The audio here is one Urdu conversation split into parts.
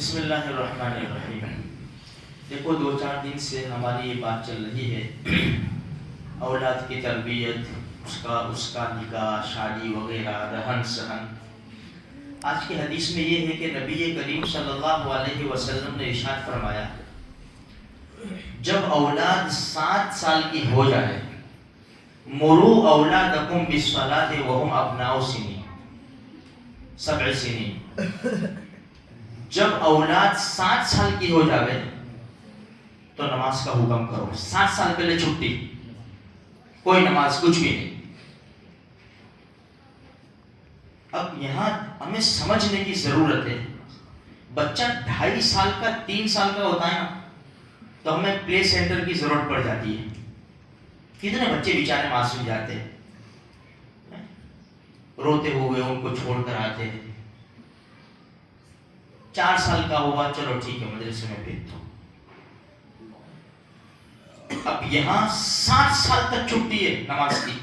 بسم اللہ الرحمن الرحیم۔ دیکھو 2-4 دن سے ہماری یہ بات چل رہی ہے اولاد کی تربیت، اس کا نکاح، شادی وغیرہ، رہن سہن۔ آج کی حدیث میں یہ ہے کہ نبی کریم صلی اللہ علیہ وسلم نے ارشاد فرمایا، جب اولاد 7 سال کی ہو جائے، مروا اولادکم بالصلاۃ وهم ابناء سنین، 7 سنین۔ جب اولاد 7 سال کی ہو جاوے تو نماز کا حکم کرو۔ 7 سال پہلے چھٹی، کوئی نماز کچھ بھی نہیں۔ اب یہاں ہمیں سمجھنے کی ضرورت ہے، بچہ 2.5 سال کا 3 سال کا ہوتا ہے نا تو ہمیں پلے سینٹر کی ضرورت پڑ جاتی ہے۔ کتنے بچے بیچارے معصوم جاتے ہیں، روتے ہوئے ان کو چھوڑ کر آتے ہیں۔ 4 سال کا ہوا، چلو ٹھیک ہے مدرسے میں بھیج دو۔ اب یہاں 7 سال تک چھٹی ہے نماز کی۔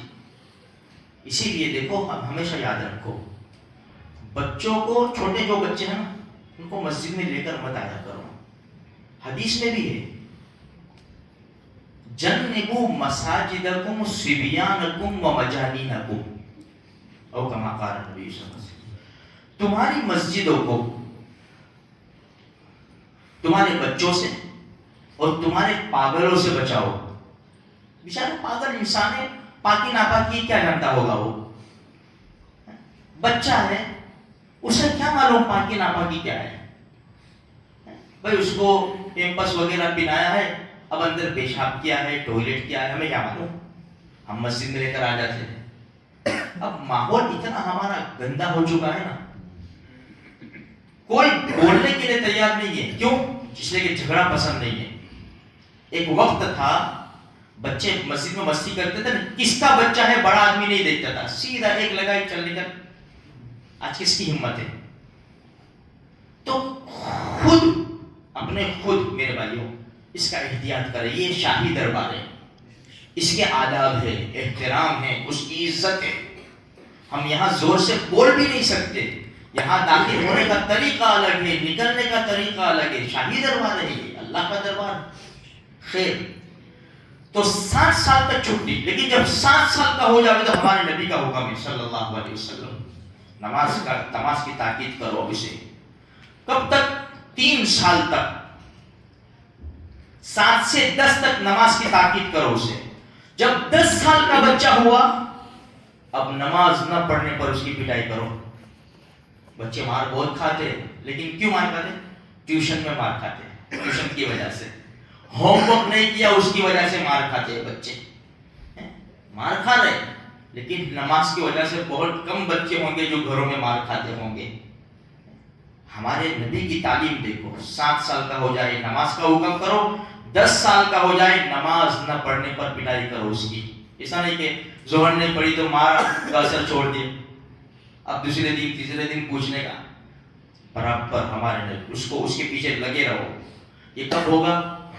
اسی لیے دیکھو، ہمیشہ یاد رکھو، بچوں کو، چھوٹے جو بچے ہیں نا، ان کو مسجد میں لے کر مت آیا کرو۔ حدیث میں بھی ہے، جنبوا مساجدکم صبیانکم ومجانینکم، او کما قال نبی صلی اللہ علیہ وسلم۔ تمہاری مسجدوں کو تمہارے بچوں سے اور تمہارے پاگلوں سے بچاؤ۔ بیچارہ پاگل انسان ہے، پاکی ناپاکی کیا جانتا ہوگا؟ وہ بچہ ہے، اسے کیا معلوم پاکی ناپاکی کیا ہے؟ بھائی اس کو پیمپس وغیرہ پلایا ہے، اب اندر پیشاب کیا ہے، ٹوائلٹ کیا ہے، ہمیں کیا معلوم؟ ہم مسجد میں لے کر آ جاتے ہیں۔ اب ماحول اتنا ہمارا گندا ہو چکا ہے نا، کوئی بولنے کے لیے تیار نہیں ہے۔ کیوں؟ اس لیے کہ جھگڑا پسند نہیں ہے۔ ایک وقت تھا بچے مسجد میں مستی کرتے تھے، کس کا بچہ ہے بڑا آدمی نہیں دیکھتا تھا، سیدھا ایک لگائی چل نکل۔ آج کس کی ہمت ہے؟ تو خود میرے بھائیوں اس کا احتیاط کریں۔ یہ شاہی دربار ہے، اس کے آداب ہے، احترام ہے، اس کی عزت ہے۔ ہم یہاں زور سے بول بھی نہیں سکتے، یہاں داخل ہونے کا طریقہ الگ ہے، نکلنے کا طریقہ الگ ہے۔ شاہی دربار ہے یہ، اللہ کا دربار۔ خیر، تو 7 سال تک چھٹی، لیکن جب 7 سال کا ہو جائے تو ہمارے نبی کا حکم ہے صلی اللہ علیہ وسلم، نماز کی تاکید کرو اسے۔ کب تک؟ 3 سال تک، 7 سے 10 تک نماز کی تاکید کرو اسے۔ جب 10 سال کا بچہ ہوا، اب نماز نہ پڑھنے پر اس کی پٹائی کرو۔ بچے مار بہت کھاتے، لیکن کیوں مار کھاتے؟ ٹیوشن میں مار کھاتے، ٹیوشن کی وجہ سے۔ ہوم ورک نہیں کیا اس کی وجہ سے مار کھاتے ہیں بچے، مار کھا رہے، لیکن نماز کی وجہ سے بہت کم بچے ہوں گے جو گھروں میں مار کھاتے ہوں گے۔ ہمارے نبی کی تعلیم دیکھو، 7 سال کا ہو جائے نماز کا حکم کرو، 10 سال کا ہو جائے نماز نہ پڑھنے پر پٹائی کرو اس کی۔ ایسا نہیں کہ ظہر نہیں پڑھی تو مارا کا اثر چھوڑ دیا، اب دوسرے دن تیسرے دن پوچھنے کا۔ برابر ہمارے نبی اس کے پیچھے لگے رہو۔ یہ کب ہوگا؟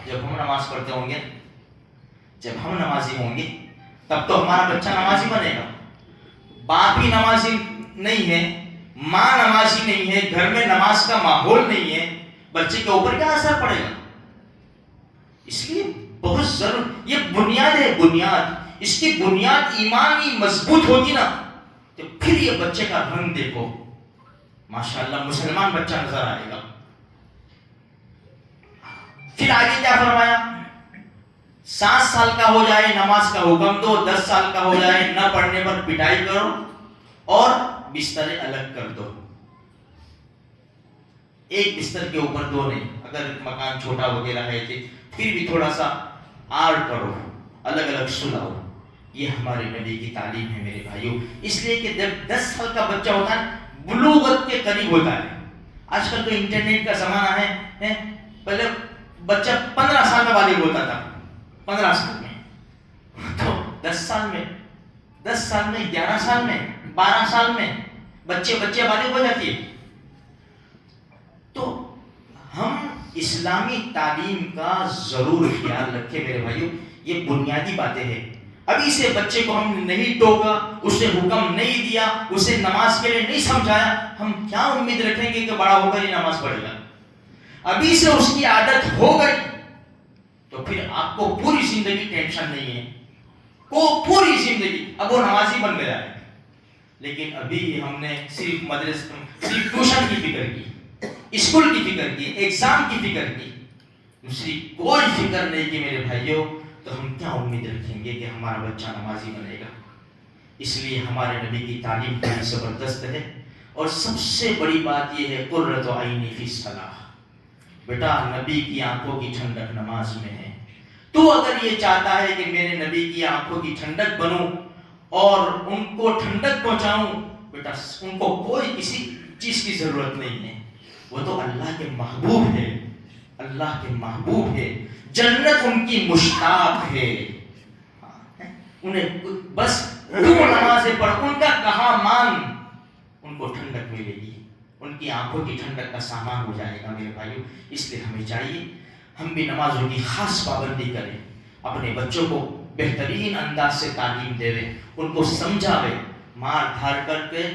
جب ہم نماز پڑھتے ہوں گے، جب ہم نمازی ہوں گے، تب تو ہمارا بچہ نمازی بنے گا۔ باپ ہی نمازی نہیں ہے، ماں نمازی نہیں ہے، گھر میں نماز کا ماحول نہیں ہے، بچے کے اوپر کیا اثر پڑے گا؟ اس لیے بہت ضرور، یہ بنیاد ہے، بنیاد۔ اس کی بنیاد ایمانی مضبوط ہوگی نا تو پھر یہ بچے کا رنگ دیکھو، ماشاءاللہ مسلمان بچہ نظر آئے گا۔ پھر آگے کیا فرمایا؟ 7 سال کا ہو جائے نماز کا حکم دو، 10 سال کا ہو جائے نہ پڑھنے پر پٹائی کرو اور بستر الگ کر دو۔ ایک بستر کے اوپر 2 نہیں، اگر مکان چھوٹا وغیرہ ہے پھر بھی تھوڑا سا آڑ کرو، الگ الگ سلاؤ۔ یہ ہمارے نبی کی تعلیم ہے میرے بھائیوں۔ اس لیے کہ جب 10 سال کا بچہ ہوتا ہے، بلوغت کے قریب ہوتا ہے۔ آج کل تو انٹرنیٹ کا زمانہ ہے، پہلے بچہ 15 سال میں بالغ ہوتا تھا، 15 سال میں، تو 10 سال میں، 11 سال میں، 12 سال میں بچے بالغ ہو جاتی ہے۔ تو ہم اسلامی تعلیم کا ضرور خیال رکھیں میرے بھائیوں، یہ بنیادی باتیں ہیں۔ ابھی سے بچے کو ہم نہیں ٹوکا، اسے حکم نہیں دیا، اسے نماز کے لیے نہیں سمجھایا، ہم کیا امید رکھیں گے کہ بڑا ہو کر ہی نماز پڑھے گا؟ ابھی سے اس کی عادت ہو گئی تو پھر آپ کو پوری زندگی ٹینشن نہیں ہے، پوری زندگی اب وہ نمازی بن گیا ہے. لیکن ابھی ہم نے صرف صرف ٹیوشن کی فکر کی، اسکول کی فکر کی، ایگزام کی فکر کی، دوسری کوئی فکر نہیں کی میرے بھائیوں، تو ہم کیا امید رکھیں گے کہ ہمارا بچہ نمازی بنے گا؟ اس لیے ہمارے نبی کی تعلیم بڑی زبردست ہے. اور سب سے بڑی بات یہ ہے قرۃ عینی فی الصلاۃ. بیٹا نبی کی آنکھوں کی ٹھنڈک نماز میں ہے. تو اگر یہ چاہتا ہے کہ میرے نبی کی آنکھوں کی ٹھنڈک بنوں اور ان کو ٹھنڈک پہنچاؤں، بیٹا ان کو کوئی کسی چیز کی ضرورت نہیں ہے. وہ تو اللہ کے محبوب ہے، اللہ کے محبوب ہے، جنت ان کی مشتاق ہے. انہیں بس دو نمازیں پڑھ، ان کا کہا مان، ان کو ٹھنڈک ملے گی، ان کی آنکھوں کی ٹھنڈک کا سامان ہو جائے گا میرے بھائیوں. اس لیے ہمیں چاہیے ہم بھی نمازوں کی خاص پابندی کریں، اپنے بچوں کو بہترین انداز سے تعلیم دے، ان کو سمجھاوے. مار دھار کر کے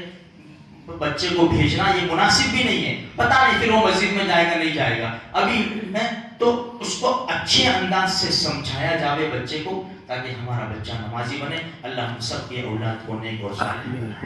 بچے کو بھیجنا یہ مناسب بھی نہیں ہے. پتہ نہیں پھر وہ مسجد میں جائے گا نہیں جائے گا، ابھی ہے تو اس کو اچھے انداز سے سمجھایا جاوے بچے کو، تاکہ ہمارا بچہ نمازی بنے. اللہ ہم سب کے اولاد کو نیک اور صالح